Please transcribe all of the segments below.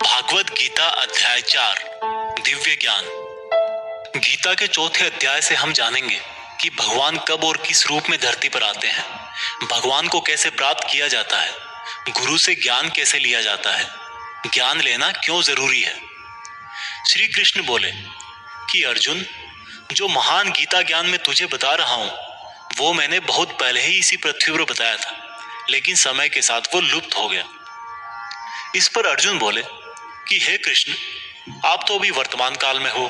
भागवत गीता अध्याय 4 दिव्य ज्ञान। गीता के चौथे अध्याय से हम जानेंगे कि भगवान कब और किस रूप में धरती पर आते हैं, भगवान को कैसे प्राप्त किया जाता है, गुरु से ज्ञान कैसे लिया जाता है, ज्ञान लेना क्यों जरूरी है। श्री कृष्ण बोले कि अर्जुन, जो महान गीता ज्ञान मैं तुझे बता रहा हूं वो मैंने बहुत पहले ही इसी पृथ्वी पर बताया था, लेकिन समय के साथ वो लुप्त हो गया। इस पर अर्जुन बोले कि हे कृष्ण, आप तो अभी वर्तमान काल में हो,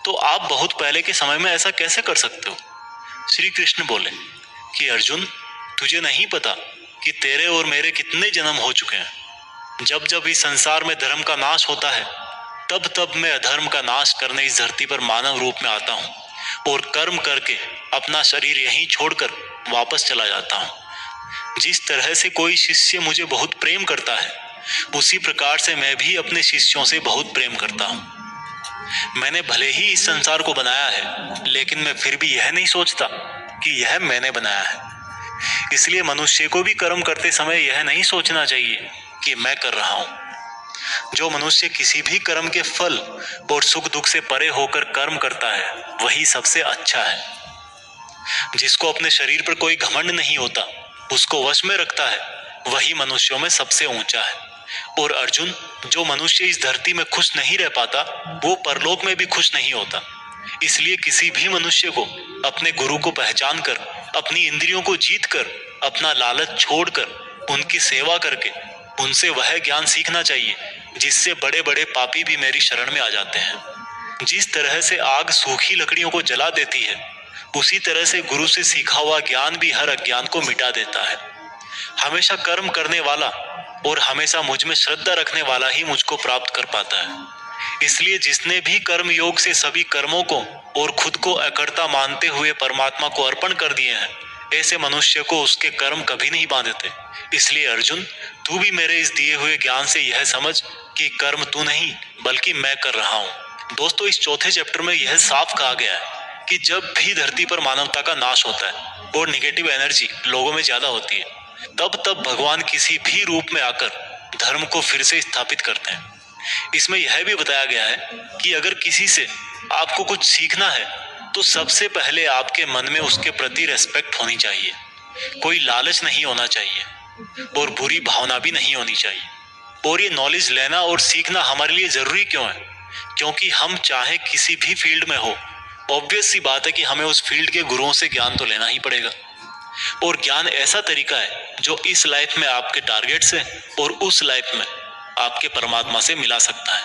तो आप बहुत पहले के समय में ऐसा कैसे कर सकते हो। श्री कृष्ण बोले कि अर्जुन, तुझे नहीं पता कि तेरे और मेरे कितने जन्म हो चुके हैं। जब जब इस संसार में धर्म का नाश होता है तब तब मैं अधर्म का नाश करने इस धरती पर मानव रूप में आता हूं और कर्म करके अपना शरीर यहीं छोड़कर वापस चला जाता हूं। जिस तरह से कोई शिष्य मुझे बहुत प्रेम करता है, उसी प्रकार से मैं भी अपने शिष्यों से बहुत प्रेम करता हूं। मैंने भले ही इस संसार को बनाया है, लेकिन मैं फिर भी यह नहीं सोचता कि यह मैंने बनाया है। इसलिए मनुष्य को भी कर्म करते समय यह नहीं सोचना चाहिए कि मैं कर रहा हूं। जो मनुष्य किसी भी कर्म के फल और सुख दुख से परे होकर कर्म करता है वही सबसे अच्छा है। जिसको अपने शरीर पर कोई घमंड नहीं होता, उसको वश में रखता है, वही मनुष्यों में सबसे ऊंचा है। और अर्जुन, जो मनुष्य इस धरती में खुश नहीं रह पाता वो परलोक में भी खुश नहीं होता। इसलिए किसी भी मनुष्य को अपने गुरु को पहचान कर, अपनी इंद्रियों को जीत कर, अपना लालच छोड़कर उनकी सेवा करके उनसे वह ज्ञान सीखना चाहिए जिससे बड़े बड़े पापी भी मेरी शरण में आ जाते हैं। जिस तरह से आग सूखी लकड़ियों को जला देती है, उसी तरह से गुरु से सीखा हुआ ज्ञान भी हर अज्ञान को मिटा देता है। हमेशा कर्म करने वाला और हमेशा मुझ में श्रद्धा रखने वाला ही मुझको प्राप्त कर पाता है। इसलिए जिसने भी कर्म योग से सभी कर्मों को और खुद को अकर्ता मानते हुए परमात्मा को अर्पण कर दिए हैं, ऐसे मनुष्य को उसके कर्म कभी नहीं बांधते। इसलिए अर्जुन, तू भी मेरे इस दिए हुए ज्ञान से यह समझ कि कर्म तू नहीं बल्कि मैं कर रहा हूं। दोस्तों, इस चौथे चैप्टर में यह साफ कहा गया है कि जब भी धरती पर मानवता का नाश होता है और निगेटिव एनर्जी लोगों में ज्यादा होती है, तब तब भगवान किसी भी रूप में आकर धर्म को फिर से स्थापित करते हैं। इसमें यह भी बताया गया है कि अगर किसी से आपको कुछ सीखना है तो सबसे पहले आपके मन में उसके प्रति रेस्पेक्ट होनी चाहिए, कोई लालच नहीं होना चाहिए और बुरी भावना भी नहीं होनी चाहिए। और ये नॉलेज लेना और सीखना हमारे लिए जरूरी क्यों है? क्योंकि हम चाहे किसी भी फील्ड में हो, ऑब्वियस सी बात है कि हमें उस फील्ड के गुरुओं से ज्ञान तो लेना ही पड़ेगा। और ज्ञान ऐसा तरीका है जो इस लाइफ में आपके टारगेट से और उस लाइफ में आपके परमात्मा से मिला सकता है।